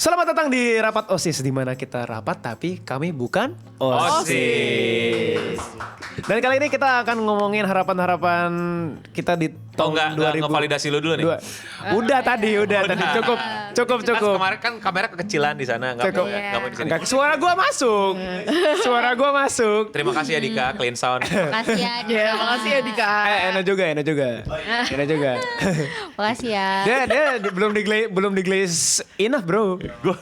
Selamat datang di Rapat OSIS, di mana kita rapat tapi kami bukan OSIS. Dan kali ini kita akan ngomongin harapan-harapan kita di tahun 2000. Ngevalidasi lu dulu nih. Udah tadi. Cukup. Kemarin kan kamera kekecilan di sana, nggak Cukup. mau di sini. Enggak, suara gua masuk. Terima kasih ya Dika, clean sound. Makasih ya. Ya, makasih ya Dika. Enak juga. Makasih ya. Dia belum di glaze enough, bro.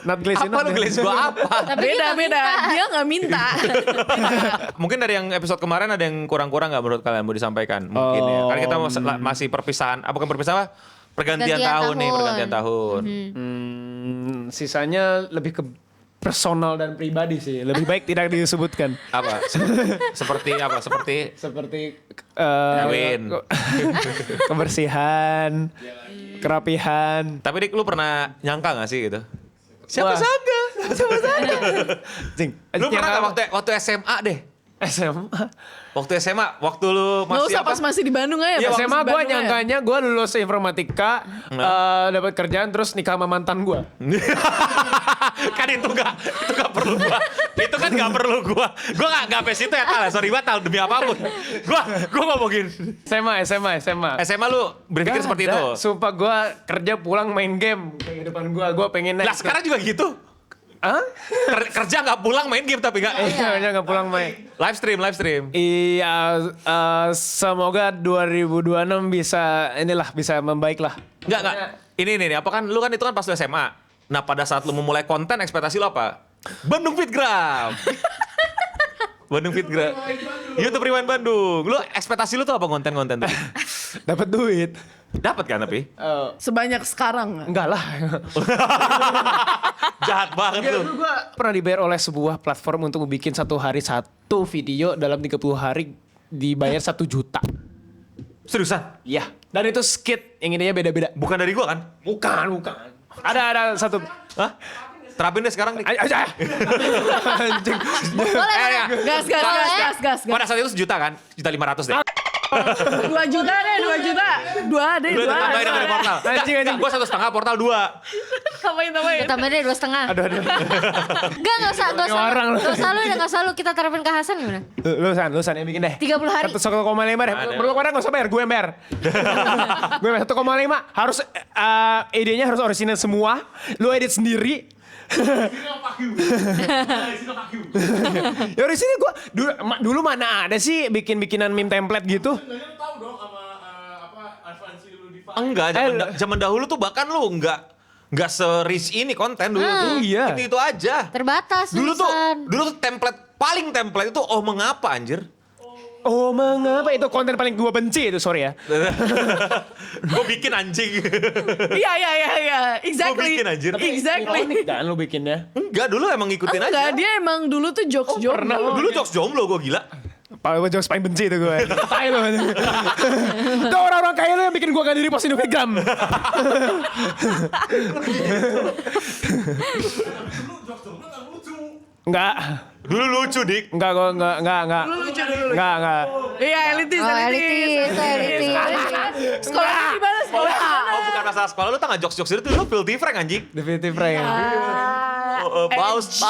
Not glaze enough. Apa lu glaze gua apa? Tapi kita Beda. minta. Dia nggak minta. Mungkin dari yang episode kemarin ada yang kurang-kurang nggak menurut kalian mau disampaikan? Mungkin ya. Karena kita masih perpisahan, bukan perpisahan apa? Pergantian tahun nih, pergantian tahun. Sisanya lebih ke personal dan pribadi sih. Lebih baik tidak disebutkan. Apa? Seperti apa? Seperti Kawin. Kebersihan, kerapihan. Tapi Dik, lu pernah nyangka gak sih gitu? Siapa sangka? Cing. Lu pernah gak waktu SMA deh? SMA. Waktu SMA, waktu lu Nggak masih usah apa? pas masih di Bandung aja. Ya, pas SMA masih gue Bandung aja. nyangkanya gue lulus informatika, dapat kerjaan terus nikah sama mantan gue. Kan itu gak perlu gua. Itu kan gak perlu gua. Gua gak sampai situ ya, Tal. Sorry banget, Tal, demi apapun. Gua ngomongin. SMA. SMA lu berpikir seperti itu? Sumpah gue kerja pulang main game kehidupan gue pengen naik. Lah sekarang juga gitu. Hah? Kerja gak pulang main game tapi gak. Iya, gak pulang main. Live stream. Iya, semoga 2026 bisa membaik lah. Enggak. Ini. Apa kan lu kan itu kan pas lu SMA. Nah pada saat lu memulai konten, ekspektasi lu apa? Bandung Fitgram. Bandung Fitgram. YouTube Rewind Bandung. Lu ekspektasi lu tuh apa konten-konten tuh? Dapat duit. Dapat kan tapi? Sebanyak sekarang. Enggak lah. Jahat banget lu. Gue pernah dibayar oleh sebuah platform untuk bikin satu hari satu video dalam 30 hari dibayar 1 juta. Seriusan? Iya. Dan itu skit yang ininya beda-beda. Bukan dari gua kan? Bukan. Ada satu. Hah? Terapin deh sekarang nih. Aja. Anjing. Boleh. Gas. Pada saat itu 1 juta kan? 1.500.000 deh. 2 juta deh, 2 juta. 2 deh, 2. Tambahin dari portal. Anjing. Gue 1,5 portal 2. Tambahin. Tambah deh 2,5. Aduh. Enggak usah. Ini orang lu. Enggak usah lu kita terapin ke Hasan gimana? Lulusan yang bikin deh. 30 hari. 1,5 deh. Belum orang gak usah bayar, gue yang bayar. Gue bayar 1,5. Harus idenya harus original semua. Lu edit sendiri. Ya di sini gue dulu mana ada sih bikinan meme template gitu. Enggak, zaman dahulu tuh bahkan lu enggak se-rich ini konten dulu tuh. Iya. Itu aja. Terbatas Dulu tulisan. tuh paling template itu mengapa anjir? Oh mengapa itu konten paling gue benci itu, sorry ya. Gue bikin anjing. Iya. Exactly. Gua bikin, anjir. Exactly. Dan lu bikinnya. Enggak, dulu emang ngikutin aja. Enggak, dia emang dulu tuh jokes. Dulu jokes jomblo gue gila. Paling jokes paling benci itu gue. Tai lu. Itu orang-orang kaya lu yang bikin gue gak diri post Instagram. Enggak. Dulu lucu, Dik. Enggak. Dulu lucu dulu. Enggak. Iya, elitis. Sekolah di mana sekolah? Oh, bukan masalah sekolah, lu tau gak jokes-jokes itu lu filthy frank anjing. Definitive Frank. Paus.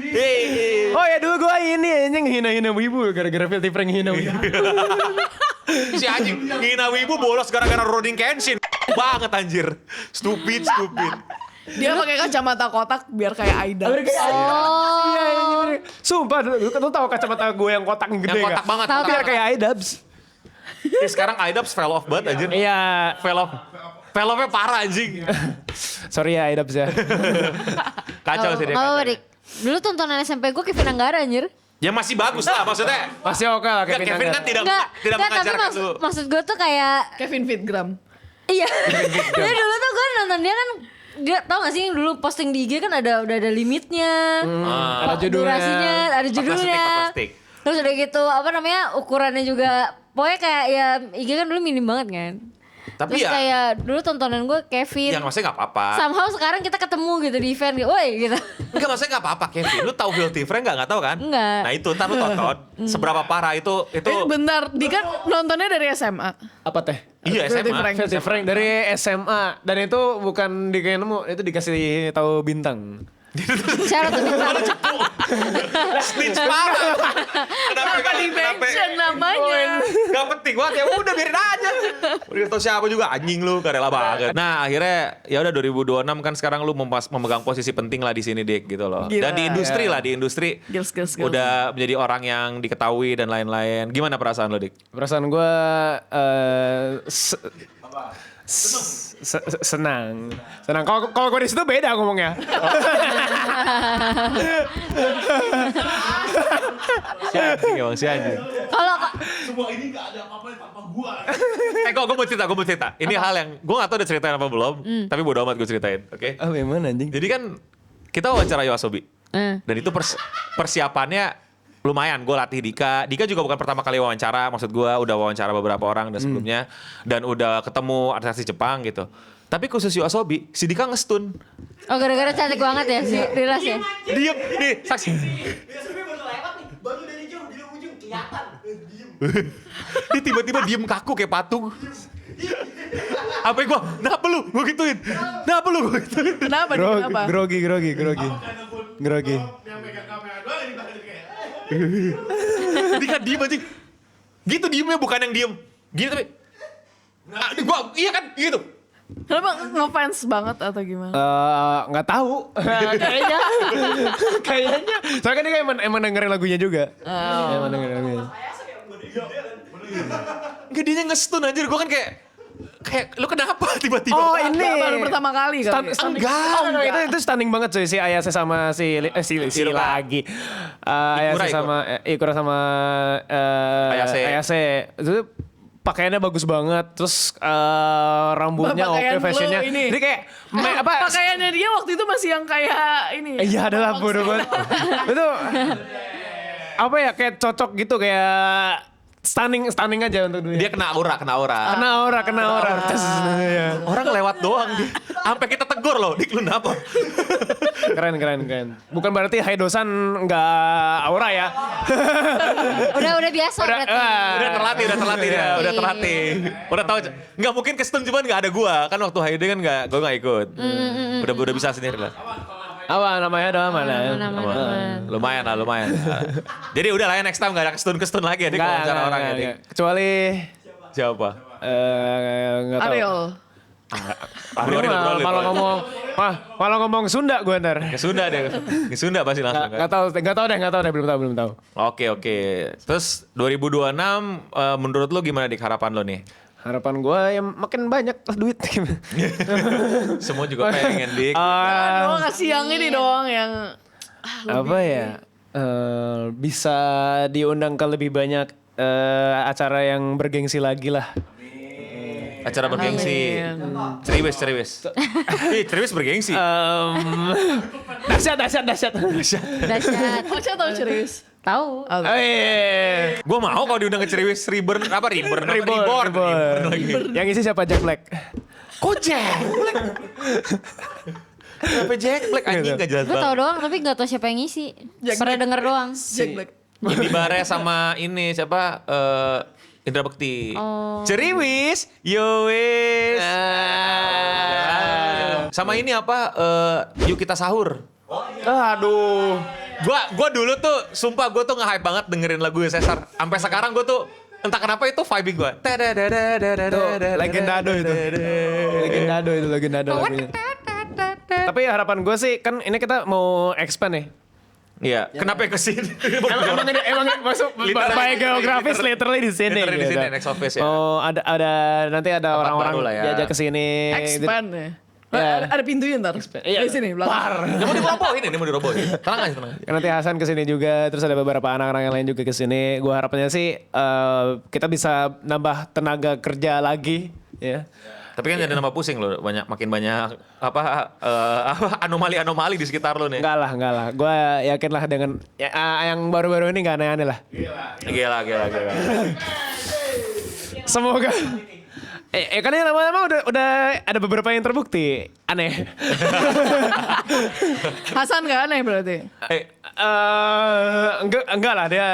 Hey. Oh ya dulu gue ini anjing ngehina-hina wibu gara-gara Filthy Frank ngehina wibu. Si anjing ngina wibu bolos gara-gara Roding Kenshin. Banget anjir. Stupid. Dia pakai kacamata kotak biar kayak Aida. Iya. Sumpah lu tau kacamata gue yang kotak gede Yang kotak banget. Tahu. Biar kayak Idubs. Sekarang Idubs fell off banget anjir. Iya. Fell off-nya parah anjing. Sorry ya Idubs ya. Kacau sih dia. Kalau kacau. Dik, dulu tontonan SMP gue Kevin Anggara anjir. Ya masih bagus lah maksudnya. Masih oke lah Kevin Kevin kan tidak Enggak, tapi mengajarkan lu. maksud gue tuh kayak Kevin Fitgram. iya. Jadi dulu tuh gue nonton dia kan tau gak sih yang dulu posting di IG kan udah ada limitnya. Ada judulnya. Durasinya, ada 14 judulnya. detik. Terus udah gitu ukurannya juga pokoknya kayak ya IG kan dulu minim banget kan. Tapi Terus ya- kayak dulu tontonan gue Kevin. Yang maksudnya gak apa-apa. Somehow sekarang kita ketemu gitu di event, woi gitu. Enggak, maksudnya gak apa-apa Kevin. Lu tahu Filthy Frank gak tahu kan? Enggak. Nah itu ntar lu tonton. Seberapa parah itu. Bentar, Dika nontonnya dari SMA. Apa teh? Iya Filthy SMA. Frank. Filthy Frank dari SMA. Dan itu bukan dikain nemu, itu dikasih tahu bintang. Syarat tuh bintang. Snitch parah. Kenapa Mention namanya. Gak penting banget ya udah biarin aja. Udah tau siapa juga anjing lu gak rela banget. Nah akhirnya ya udah 2026 kan sekarang lu memegang posisi penting lah di sini Dik gitu loh. Gila. Dan di industri lah di industri Skills. udah menjadi orang yang diketahui dan lain-lain. Gimana perasaan lo Dik? Perasaan gue senang. Kalau gue di situ beda ngomongnya. Si anjing emang si anjing. Kalau Gue mau cerita. Ini hal yang gue gak tau udah ceritain apa belum. Tapi bodo amat gue ceritain. Oke. Ah, memang anjing. Jadi kan kita wawancara Yoasobi. Dan itu persiapannya lumayan. Gue latih Dika. Dika juga bukan pertama kali wawancara. Maksud gue udah wawancara beberapa orang dan sebelumnya. Dan udah ketemu artis Jepang gitu. Tapi khusus Yoasobi, si Dika ngestun. oh gara-gara cantik banget ya si Rilas ya. Diem nih saksi. Dia tiba-tiba diem kaku kayak patung. Apa gue? Kenapa lu? Gue gituin. Kenapa lu? Gue gituin. Kenapa? Kenapa? Grogi. Dika diem anjing. Gitu diemnya bukan yang diem. Gini tapi. Iya kan gitu. Kenapa ngefans banget atau gimana? Nggak tahu. Kayaknya. Soalnya kan dia emang dengerin lagunya juga. Emang dengerin lagunya. Enggak dia ngestun anjir. Gue kan kayak lu kenapa tiba-tiba? Oh ini. Baru pertama kali kali. Enggak. Itu stunning banget cuy si Ayase sama si lagi. Ayase sama Ikura sama Ayase. Itu pakaiannya bagus banget, terus rambutnya Pakaian oke, fashionnya. lu ini. Jadi kayak Pakaiannya dia waktu itu masih yang kayak ini. Iya adalah bodoh banget. Itu apa ya kayak cocok gitu kayak stunning aja untuk dunia. Dia kena aura. Kena aura. Tes, iya. Orang lewat doang dia. Sampai kita tegur loh, Dik lu kenapa? Keren. Bukan berarti Haidosan nggak aura ya. Udah biasa berarti. Udah terlatih dia, udah terlatih. Udah tahu. Enggak mungkin kestun cuman enggak ada gua. Kan waktu Haide kan gua enggak ikut. Udah bisa sendiri lah. Apa namanya doang mana? Lumayan lah. Jadi udah lah ya next time gak ada kestun lagi ya Dik wawancara orang ya Dik. Kecuali Siapa? nggak tahu. Ariel. Malah ngomong Sunda gue ntar. Ke Sunda pasti langsung kan. Nggak tahu deh, belum tahu. Oke. Terus 2026 menurut lu gimana Dik harapan lo nih? Harapan gue yang makin banyak duit. Semua juga pengen Dik. Doang kasih yang ini doang yang Apa ya? Bisa diundang ke lebih banyak acara yang bergengsi lagi lah. Acara bergengsi. Ceriwis. Ceriwis bergengsi. Dahsyat. Dahsyat. Oh, saya tahu serius. Tahu. Gue mau kalau diundang ke Ceriwis Reborn lagi. Yang isi siapa? Jack Black. Kok Jack Black? Kenapa Jack Black anjing gak jelas Gue banget. tau doang tapi gak tau siapa yang ngisi. Jack Pernah Black. denger doang. Jack Black. Indi Bare sama ini siapa? Indra Bekti. Oh. Ceriwis, Yowis. Sama ini apa? Yuk kita sahur. Aduh. Gua dulu tuh, sumpah gue tuh nge-hype banget dengerin lagu Cesar. Sampai sekarang gue tuh entah kenapa itu vibing gue. Legendado lagunya. Tapi harapan gue sih kan ini kita mau expand nih. Iya. Kenapa ke sini? Emang masuk Literally. by geografis literally di sini. Literally di gitu. sini, next office ya. Oh ada nanti ada Tempat orang-orang baru lah ya. diajak ke sini. Expand ya. Ya. Ada pintunya ntar. Iya. Di sini belakang. Ini mau dirobohin. Tenang aja. Nanti Hasan kesini juga, terus ada beberapa anak-anak yang lain juga kesini. Gua harapannya sih kita bisa nambah tenaga kerja lagi, ya. Tapi kan jadi nambah pusing loh, makin banyak anomali di sekitar lo nih. Enggak lah. Gua yakin lah dengan yang baru-baru ini nggak aneh-aneh lah. Gila. Semoga Karena lama-lama udah ada beberapa yang terbukti aneh. Hasan gak aneh berarti? Enggak lah dia.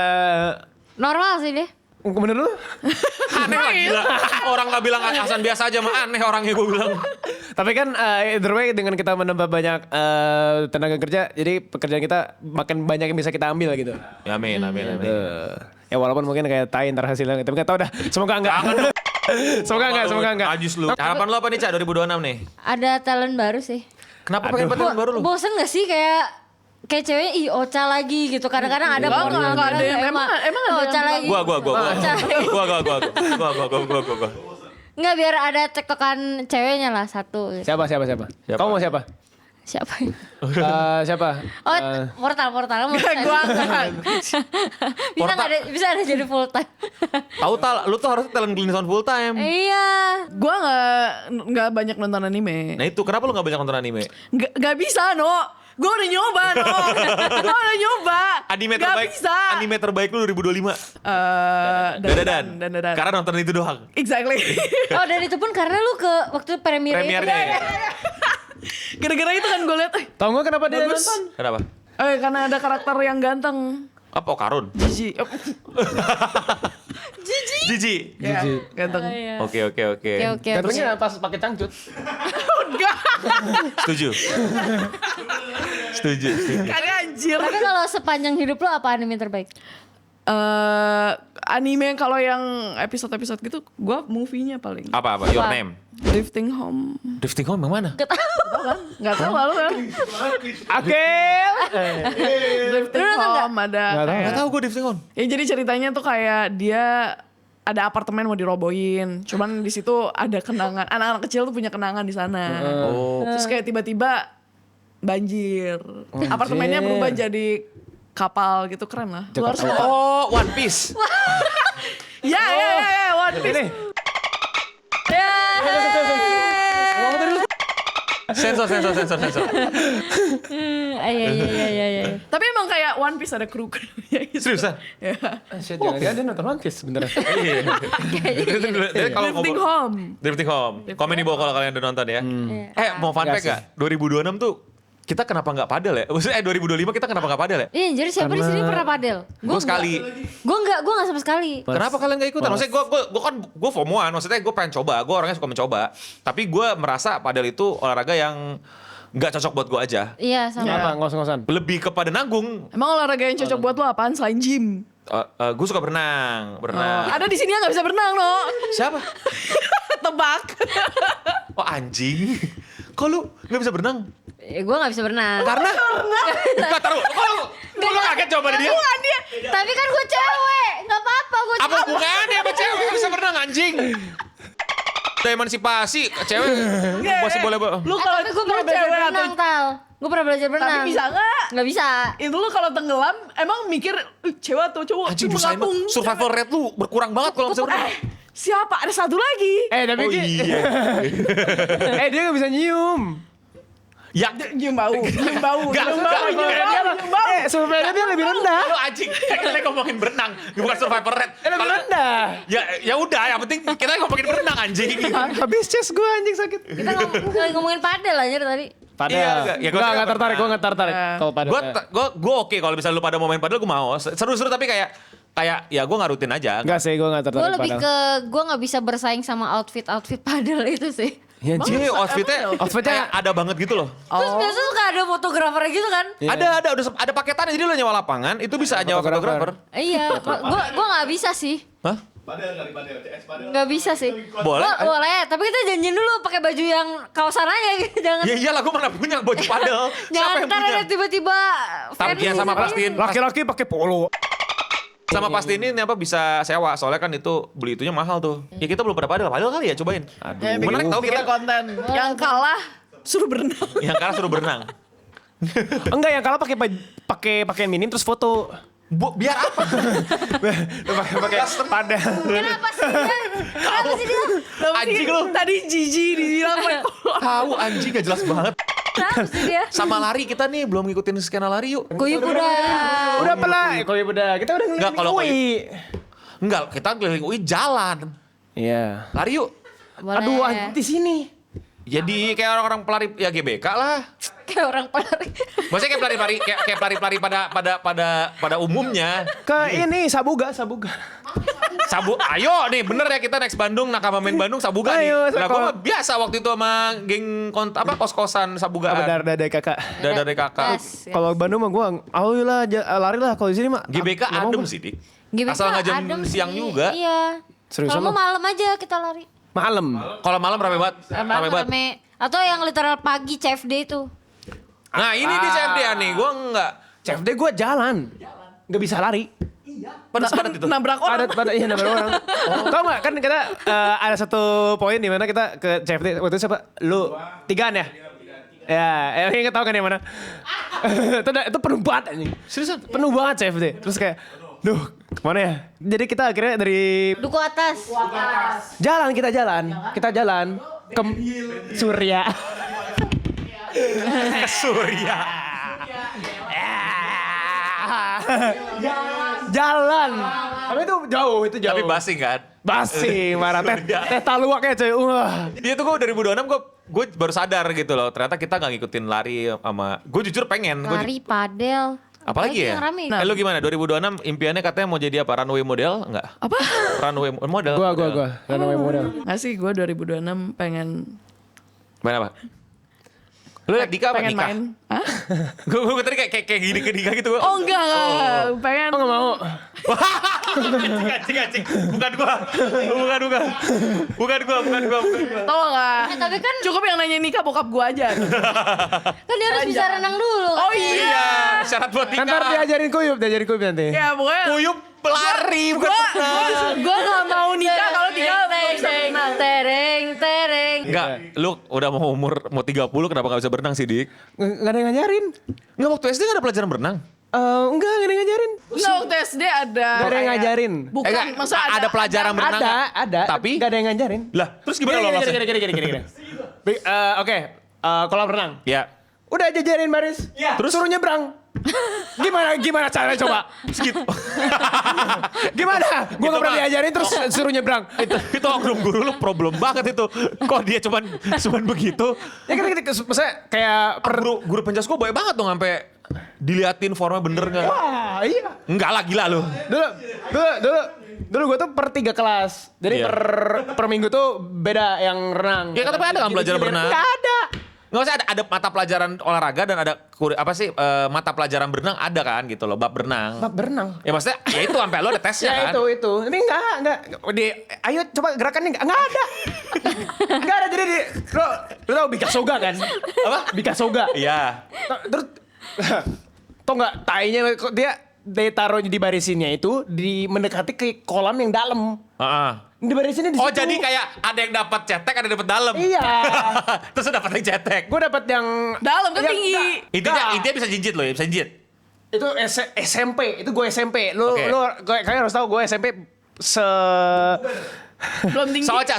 Normal sih dia. Bener lu? Aneh lah gila. Orang gak bilang Hasan biasa aja mah aneh orangnya gue bilang. Tapi kan either way dengan kita menambah banyak tenaga kerja, jadi pekerjaan kita makin banyak yang bisa kita ambil gitu. Ya amin. Ya walaupun mungkin kayak tai ntar hasilnya, tapi gak tau dah. Semoga enggak. Semoga enggak. Ajis lu. Harapan lu apa nih Cak 2026 nih? Ada talent baru sih. Kenapa pengen talent baru lu? Bosen gak sih kayak ceweknya Ocha lagi gitu. Kadang-kadang ada Enggak, momen enggak ada yang- emang ada yang Ocha bilang- lagi. Gua. Ocha. Gua. Enggak, biar ada tektokan ceweknya lah satu gitu. Siapa? Kamu mau siapa? Siapa? Siapa? Oh, portal kamu. Gua enggak. Bisa ada jadi full time. Tahu lu tuh harus talent clinton full time. Iya. Gua nggak banyak nonton anime. Nah itu kenapa lu gak banyak nonton anime? Nggak bisa, no. Gue udah nyoba, no. Gue udah nyoba. Nggak bisa. Anime terbaik lu 2025. Dadadan. Karena nonton itu doang. Exactly. Oh, dan itu pun karena lu ke waktu premiere itu. Premiernya. Gara-gara itu kan gue liat, Tahu nggak kenapa dia bagus. nonton? Kenapa? Karena ada karakter yang ganteng. Apa Karun? Jiji. Jiji. Ya, ganteng. Oke. Oke. Gantengnya pas pakai cangcut. Enggak. Setuju. Kagak anjir. Tapi kalau sepanjang hidup lu apa anime terbaik? Anime kalau yang episode-episode gitu, gue movie-nya paling. Apa? Your Apa? name? Drifting Home. Drifting Home yang mana? Gak tahu. Tau kan? Gak tau lalu kan? Akil. Drifting Lu nonton Home ada. Nggak tahu. kayak- Gak tau gue Drifting Home. Ya jadi ceritanya tuh kayak dia ada apartemen mau dirobohin. Cuman di situ ada kenangan. Anak-anak kecil tuh punya kenangan di sana. Oh. Terus kayak tiba-tiba banjir. Apartemennya berubah jadi kapal gitu, keren lah. Lu harus nonton. Oh, One Piece. Ya, One Piece. Ini. Sensor. Iya. Tapi emang kayak One Piece ada kru-krunya gitu. Seriusan? Ya. Shit, jangan dia nonton One Piece beneran. Jadi kalau Drifting mau Home. Drifting Home. Komen di bawah kalau kalian udah nonton ya. Mau fun fact Nggak gak? 2026 tuh kita kenapa gak padel ya? Maksudnya 2025 kita kenapa gak padel ya? Iya, jadi siapa di sini pernah padel? Gue sekali. Gue enggak sama sekali. Kenapa kalian gak ikutan? Maksudnya gue FOMO-an. Maksudnya gue pengen coba. Gue orangnya suka mencoba. Tapi gue merasa padel itu olahraga yang gak cocok buat gue aja. Iya, sama. Apa ngos-ngosan? Lebih kepada nanggung. Emang olahraga yang cocok buat lo apaan selain gym? Gue suka berenang. Ada di sini yang nggak bisa berenang, no? Siapa? Tebak. Oh anjing. Kok lu gak bisa berenang? Gue gak bisa berenang. Karena? Enggak, taruh. Kok lu kaget jawaban dia? Bukan dia. Tapi kan gue cewek. Gak apa-apa, gue Apa hubungannya sama cewek gak bisa berenang anjing? Ada emansipasi, cewek masih boleh. Lu kalau Tapi gue pernah belajar cewek atau berenang, Tal. Gue pernah belajar berenang. tapi bisa nggak? Gak bisa. Itu lu kalau tenggelam emang mikir cewek atau cowok? Anjing Cuma bisa emang ngapung. survival rate lu berkurang banget kalau bisa berenang. Siapa? Ada satu lagi. Tapi Oh iya. dia nggak bisa nyium. Ya, Nyium bau. Nyium bau. Nggak, Nyium bau. nggak, Nyium nggak, bau. Nyium bau. Survivalnya dia lebih rendah. lu anjing. Kita ngomongin berenang, bukan survival rate. Lebih rendah. Ya udah, yang penting kita ngomongin berenang anjing. Habis chest gue anjing sakit. Kita lagi ngomongin padel aja tadi. Padel. Iya, ya gua Nggak suka tertarik, gue pernah. nggak tertarik. Kalau padel. Gue oke kalau misalnya lu pada mau main padel gue mau. Seru-seru tapi kayak ya gue nggak rutin aja. Nggak sih, gue nggak tertarik Gue lebih padel. ke gue nggak bisa bersaing sama outfit padel itu sih. Ya, Jadi outfitnya Outfitnya- ada banget gitu loh. Terus biasa suka ada fotografer gitu kan? Iya. Ada paketannya jadi lu nyewa lapangan itu bisa nyewa fotografer. Iya, gue nggak bisa sih. Hah? Nggak bisa sih. Boleh. Boleh, tapi kita janjian dulu pakai baju yang kaosan aja gitu. Jangan Ya iyalah gue mana punya baju padel. Siapa jangan yang ntar punya? ada tiba-tiba Tapi ya sama pastiin. Laki-laki pakai polo. Sama pastiin ini apa bisa sewa soalnya kan itu beli itunya mahal tuh. Ya kita belum pada padel kali ya cobain. Ya, Menarik bikin- tahu bikin kita. konten. Yang kalah suruh berenang. Yang kalah suruh berenang. Enggak, yang kalah pakai pakaian minim terus foto. Biar apa? Pakai padel. Kenapa sih dia? Kenapa sih dia? Anjing lu. Tadi Jiji dibilang Tahu anjing gak jelas banget. Kenapa sih dia? Sama lari kita nih belum ngikutin skena lari yuk. Kuyup udah. Udah pelah. Kalau ya udah, kita udah Nggak, kalau UI. Enggak, kita keliling UI jalan. Iya. Lari yuk. Boleh. Aduh, di sini. Jadi kayak orang-orang pelari ya GBK lah. Kayak orang pelari. Maksudnya kayak pelari-pelari kayak pelari-pelari pada umumnya. Ke ini Sabuga. Ayo nih bener ya kita next Bandung nakama main Bandung Sabuga nih. Ayo, Nah gue mah biasa waktu itu sama geng kos-kosan Sabugaan. Dadai kakak. Dari kakak. Yes. Kalau Bandung mah gua, lah lari lah. Kalau di sini mah GBK nggak mau adem gua. sih Dik. GBK Asal nggak jam adem siang sih. juga. Iya. Seriusan Kalau mau lu? malam aja kita lari. Malam. Kalau malam rame banget. Rame banget. Rame. Atau yang literal pagi CFD itu. Nah ini di CFD nih gue enggak. CFD gua jalan. Nggak bisa lari. Pedas banget itu. Nabrak orang. Iya nambah orang. Tau gak kan kita ada satu poin di mana kita ke CFD waktu itu siapa? Lu tigaan ya? Ya, inget tau kan yang mana? itu penuh banget anjing. Seriusan? Penuh banget CFD. Terus kayak, duh kemana ya? Jadi kita akhirnya dari Duku atas. kita jalan ke Surya. Surya. Jalan. Tapi itu jauh. Tapi basing kan? Basi, marah teh taluak ya coy. Wah. Iya tuh gue 2026 gue baru sadar gitu loh. Ternyata kita gak ngikutin lari sama. Gue jujur pengen. Lari, padel. Apalagi ya? yang rame. Lu gimana? 2026 impiannya katanya mau jadi apa? Runway model? Enggak? Apa? Runway model? Gua runway model. Nggak sih, gue 2026 pengen Main apa? Lu liat Dika apa pengen nikah? main. Hah? Gue tadi kayak gini ke Dika gitu. Oh enggak. Pengen. Oh nggak mau. Cing. Bukan gua. Tau gak? Tapi kan Cukup yang nanya nikah bokap gue aja. dia harus bisa renang dulu. Oh iya. Iya, syarat buat nikah. Ntar diajarin kuyup nanti. Ya pokoknya. Kuyup pelari bukan renang. Gue gak mau nikah kalau nikah belum bisa Tereng, renang. tereng. Enggak, lu udah mau umur 30 kenapa gak bisa berenang sih, Dik? Nggak ada yang ngajarin. Enggak, waktu SD gak ada pelajaran berenang? Enggak ada yang ngajarin. Nggak, waktu SD ada. Nggak ada yang kayak- ngajarin. Bukan, enggak, masa ada pelajaran berenang. Ada. Tapi nggak ada yang ngajarin. lah, terus gimana lo lolosnya? Gini. Oke, kolam renang. Ya. Udah jajarin baris. Terus suruh nyebrang. Gimana caranya coba? Segitu. Gimana? Gue Itu nggak pernah mah. diajarin terus suruh nyebrang. itu oknum guru lu problem banget itu. Kok dia cuman begitu? Ya kan maksudnya kayak Guru penjas gua baik banget dong sampai diliatin formnya bener nggak? Wah, iya. Enggak lah, gila lu. Dulu gue tuh per 3 kelas. Jadi Iya. per minggu tuh beda yang renang. Ya kan tapi ada kan pelajaran berenang? Nggak ada. Nggak usah ada mata pelajaran olahraga dan ada mata pelajaran berenang ada kan gitu loh, bab berenang. Bab berenang. Ya maksudnya ya itu sampai lo ada tesnya Ya kan. itu. Ini enggak. Ayo coba gerakannya enggak ada. Enggak ada jadi lu tahu Bika Soga kan? Apa? Bika Soga. Iya. Terus tau nggak tainya kok dia taruh di barisinnya itu mendekati ke kolam yang dalam. Heeh. Di barisinnya di Oh situ. jadi kayak ada yang dapat cetek, ada yang dapat dalam. Iya. Terus dapat yang cetek. Gue dapat yang Dalam kan yang- tinggi. Intinya bisa jinjit loh ya, bisa jinjit. Itu SMP, itu gue SMP. Lu Oke. kalian harus tahu gue SMP Belum tinggi. Soca.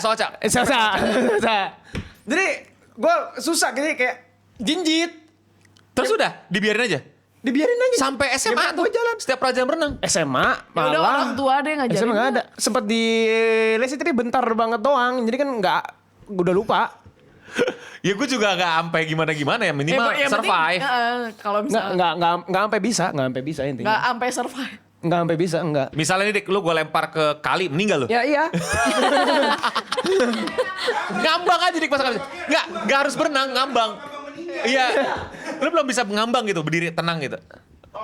Jadi gue susah gitu kayak jinjit. Terus udah dibiarin aja. Dibiarin aja. Sampai SMA Ya, tuh gue jalan. setiap pelajaran berenang. SMA Ya udah malah orang tua deh ngajarin. SMA nggak ada. Sempet di les itu bentar banget doang. Jadi kan nggak udah lupa. Ya gue juga nggak sampai gimana ya, minimal yang penting, survive. kalau misalnya Nggak sampai bisa intinya. nggak sampai survive. Nggak sampai bisa enggak. Misalnya nih Dik, lu gue lempar ke kali, meninggal lu. Ya iya. Ngambang aja Dik pas kali. Nggak harus berenang, ngambang. Iya. Lu belum bisa ngambang gitu, berdiri tenang gitu.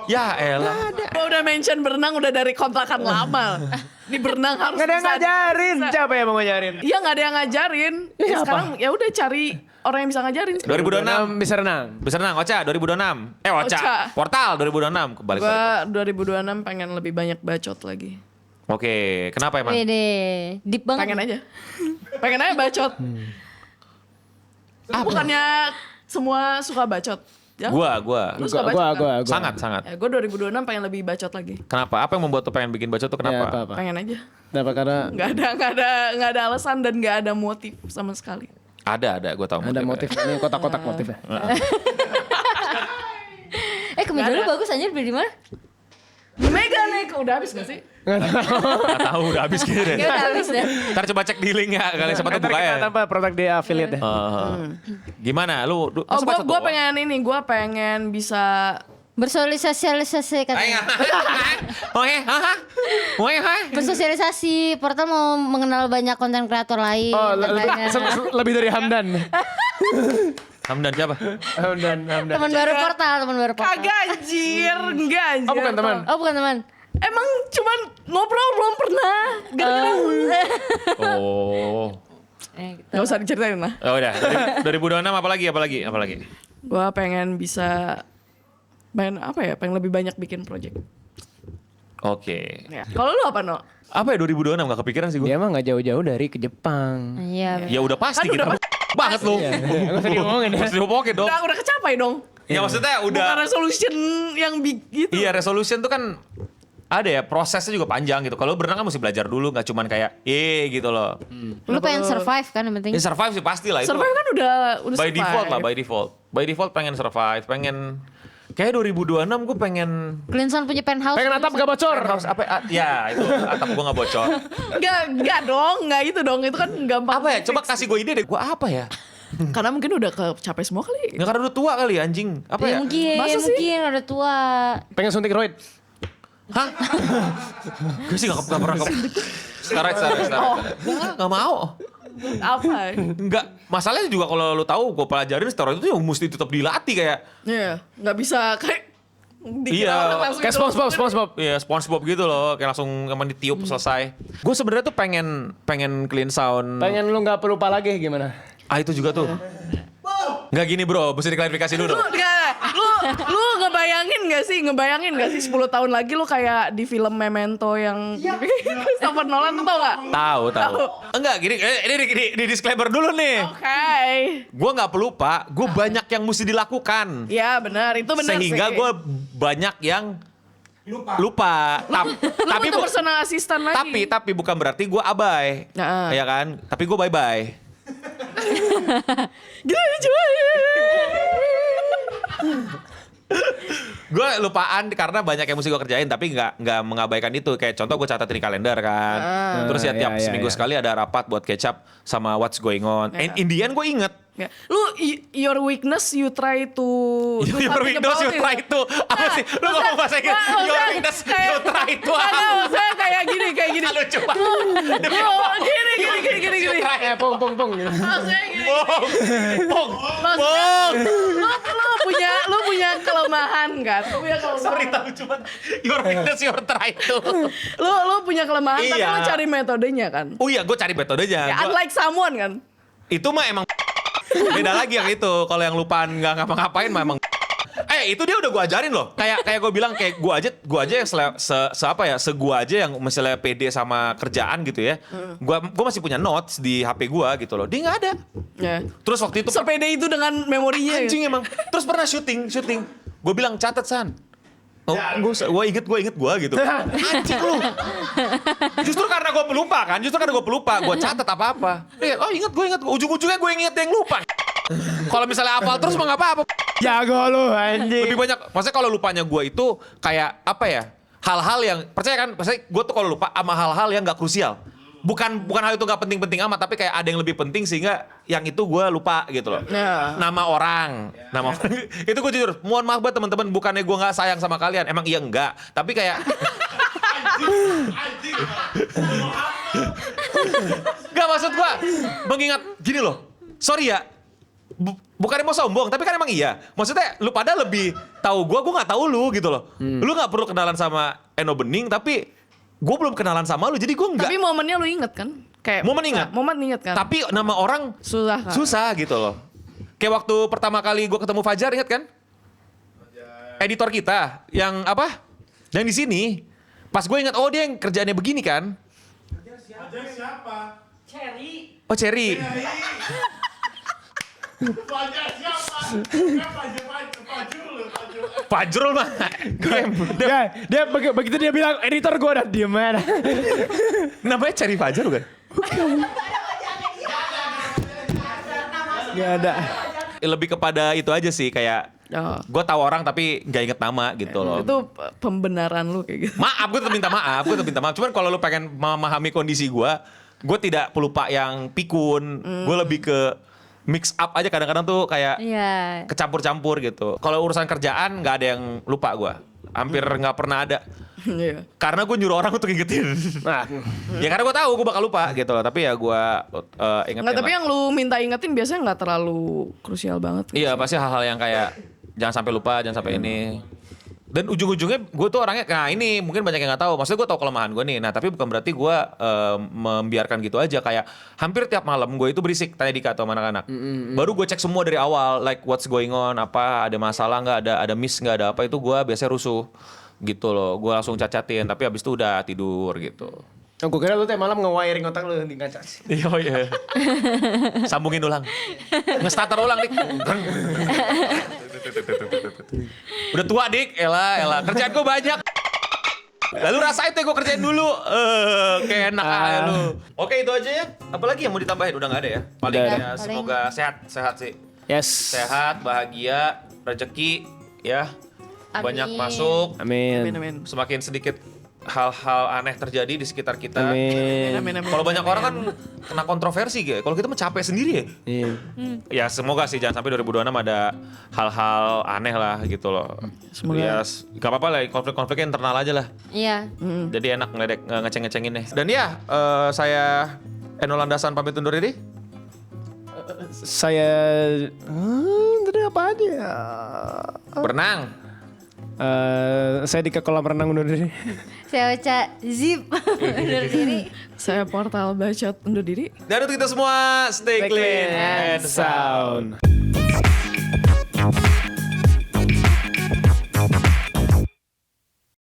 Ya elah. Gua udah mention berenang udah dari kontrakan lama. Di berenang harus Nggak ada yang bisa- ngajarin. bisa. Siapa yang mau ngajarin? Iya nggak ada yang ngajarin. Ya, Ya, siapa? sekarang ya udah cari orang yang bisa ngajarin. 2026. Bisa renang. Bisa renang, Ocha 2026. Ocha. Ocha. Portal 2026. Kebalik. Gua 2026 pengen lebih banyak bacot lagi. Oke, kenapa emang? Wede, deep banget. Pengen aja. Pengen aja bacot. Bukannya semua suka bacot. Ya? Gua. Lu suka bacot kan? Sangat. Ya, gue 2026 pengen lebih bacot lagi. Kenapa? Apa yang membuat lu pengen bikin bacot tuh kenapa? Ya, apa? Pengen aja. Kenapa? Karena Nggak ada alasan dan nggak ada motif sama sekali. Ada, gue tahu. ada motif. Ini kotak-kotak motifnya. Kemeja lu bagus anjir beli di mana? Mega nih, udah habis gak sih? Nggak tahu udah habis gitu deh. Ya udah habis deh. Ntar coba cek di link ya kali siapa tahu Ntar buka kita ya. tambah produk di affiliate ya. Gimana lu? Oh, gue pengen bisa Bersosialisasi kata. Bersosialisasi, Portal mau mengenal banyak konten kreator lain. Oh, katanya. lebih dari Hamdan. Hamdan siapa? Hamdan. Teman baru Portal, teman baru Portal. kagak anjir, enggak anjir. Oh, bukan teman. Oh, bukan teman. Emang cuman ngobrol belum pernah. Gara-gara Oh. Gitu. Gak usah diceritain lah. Oh udah. 2026 apalagi? Gue pengen bisa pengen lebih banyak bikin project. Oke. Ya. Kalau lu apa, No? Apa ya 2026 gak kepikiran sih gue. Dia mah nggak jauh-jauh dari ke Jepang. Iya. Ya udah pasti Kan kita udah banget lu. Nggak usah diomongin ya. Harus diomongin dong. Udah kecapai dong. Ya maksudnya Bukan udah. resolution yang big gitu. Iya resolution tuh kan ada ya prosesnya juga panjang gitu. Kalau berenang kan mesti belajar dulu, nggak cuman kayak gitu loh. Lu pengen survive kan yang penting. Ya survive sih pasti lah itu. Survive kan udah by survive. default lah, by default pengen survive, pengen kayak 2026 gue pengen Cleanson punya penthouse. Pengen atap gak bocor. harus apa ya itu atap gue nggak bocor. Enggak dong, enggak itu dong. Itu kan gampang. Apa ya? Coba kasih gue ide deh. Gue apa ya? Karena mungkin udah kecapai semua kali. Nggak karena udah tua kali anjing. Apa ya? Mungkin, Masa sih? mungkin udah tua. Pengen suntik roid. Hah? Gue sih gak pernah Sekarang. Gak mau. Apa? Enggak. Masalahnya juga kalau lu tahu gue pelajarin steroid itu mesti tetap dilatih kayak. Iya, nggak bisa kayak dikira Iya, orang langsung Kayak gitu. SpongeBob. Iya, SpongeBob gitu loh, kayak langsung emang ditiup selesai. Gue sebenarnya tuh pengen clean sound. Pengen lu nggak pelupa lagi gimana? Ah itu juga tuh. Nggak gini bro, mesti diklarifikasi dulu. Lu ngebayangin gak sih 10 tahun lagi lu kayak di film Memento yang Christopher Nolan tuh tau gak? Tahu. Enggak, gini, ini di disclaimer dulu nih. Oke. Gue nggak pelupa, gue banyak yang mesti dilakukan. Ya benar, itu benar Sehingga sih. gue banyak yang lupa. Tapi itu personal assistant lagi. tapi bukan berarti gue abai. Nah. Ya kan? Tapi gue bye-bye. Gila coba. Gue lupaan karena banyak yang mesti gue kerjain tapi nggak mengabaikan itu. Kayak contoh gue catat di kalender kan. Terus ya tiap seminggu sekali ada rapat buat catch up sama what's going on. And in the end gue inget. Ya. Lu your weakness you try to do Your something weakness about you it. try to apa sih? Lu ngomong bahasa Inggris. Your weakness you try to apa? Maksudnya kayak gini. Lu coba. Gini. Pong. Maksudnya gini. Pong. Lu punya kelemahan kan? Lu punya kelemahan. Sorry tahu cuma your weakness your try to. Lu punya kelemahan tapi Iya. lu cari metodenya kan? Oh iya, gue cari metodenya. Ya, unlike someone kan? Itu mah emang beda lagi yang itu. Kalau yang lupaan nggak ngapa-ngapain mah emang. Itu dia udah gue ajarin loh. Kayak gue bilang kayak gue aja yang gue aja yang misalnya pede sama kerjaan gitu ya. Gue masih punya notes di HP gue gitu loh. Dia nggak ada. Ya. Terus waktu itu Sepede itu dengan memorinya. anjing emang. Terus pernah syuting. Gue bilang catat San. Oh, gue inget gue gitu. Anjing lu. Justru karena gue pelupa, gue catat apa-apa. Oh inget. Ujung-ujungnya gue inget yang lupa. Kalau misalnya hafal terus mah nggak apa-apa. Jago lu anjing. Lebih banyak. Maksudnya kalau lupanya gue itu kayak apa ya? Hal-hal yang percaya kan? Maksudnya gue tuh kalau lupa sama hal-hal yang nggak krusial. Bukan hal itu nggak penting-penting amat, tapi kayak ada yang lebih penting sehingga yang itu gue lupa gitu loh. Ya. Nama orang itu gue jujur. Mohon maaf buat teman-teman, bukannya gue nggak sayang sama kalian, emang iya enggak. Tapi kayak nggak maksud gue mengingat gini loh. Sorry ya, bukannya mau sombong, tapi kan emang iya. Maksudnya lu pada lebih tahu gue nggak tahu lu gitu loh. Lu nggak perlu kenalan sama Eno Bening, tapi gue belum kenalan sama lu, jadi gue nggak. Tapi momennya lu inget kan? Kayak Momen ingat. Momen inget kan? Tapi nama orang Susah kan? susah gitu loh. Kayak waktu pertama kali gue ketemu Fajar, ingat kan? Editor kita yang apa? Yang di sini. Pas gue ingat, oh dia yang kerjaannya begini kan? Fajar siapa? Oh Cherry. Fajar siapa? Fajrul. Fajrul mah. Dia begitu dia bilang editor gue udah diem aja. Namanya Cherry Fajar bukan? Gak ada. Lebih kepada itu aja sih, kayak Oh. Gue tahu orang tapi nggak inget nama gitu loh. Itu pembenaran lu kayak gitu. Maaf, gue tetap minta maaf. Cuman kalau lu pengen memahami kondisi gue tidak pelupa yang pikun. Gue lebih ke mix up aja kadang-kadang tuh kayak Iya. kecampur-campur gitu. Kalau urusan kerjaan nggak ada yang lupa gue. Hampir nggak pernah ada. Iya. Karena gue nyuruh orang untuk ingetin. Nah, Ya karena gue tahu gue bakal lupa gitu loh. Tapi ya gue ingetin Nggak, tapi lah. yang lu minta ingetin biasanya nggak terlalu krusial banget. Iya pasti hal-hal yang kayak jangan sampai lupa, jangan sampai ini. Dan ujung-ujungnya gue tuh orangnya, nah ini mungkin banyak yang nggak tahu. Maksudnya gue tahu kelemahan gue nih. Nah tapi bukan berarti gue membiarkan gitu aja. Kayak hampir tiap malam gue itu berisik tanya Dika atau sama anak-anak. Baru gue cek semua dari awal, like what's going on, apa ada masalah nggak, ada miss nggak, ada apa itu gue biasanya rusuh gitu loh. Gue langsung cacatin. Tapi abis itu udah tidur gitu. gue kira lu tiap malam nge-wiring otak lu di kaca. Iya. Sambungin ulang. Nge-starter ulang, Dik. Udah tua, Dik. Elah. Kerjaan gue banyak. Lalu rasain tuh gue kerjain dulu. Kayak enak aja lu. Oke, itu aja ya. Apalagi yang mau ditambahin? Udah gak ada ya? Paling Udah. ya semoga sehat sih. Yes. Sehat, bahagia, rezeki ya. Banyak Amin. masuk. Amin. Amin. Semakin sedikit hal-hal aneh terjadi di sekitar kita. Amin. Amin. Kalau banyak orang kan kena kontroversi gitu. Kalau kita mah capek sendiri ya. Iya. Ya semoga sih jangan sampai 2026 ada hal-hal aneh lah gitu loh. Semoga. Ya gak apa-apa lah konflik-konfliknya internal aja lah. Iya. Jadi enak ngeceng-ngecengin deh. Dan ya saya Eno Landasan pamit undur diri. Saya tadi apa aja ya? Berenang. Saya di ke kolam renang undur diri. Saya baca zip undur diri. Saya Portal Bacot undur diri. Dan untuk kita semua stay clean and sound. sound.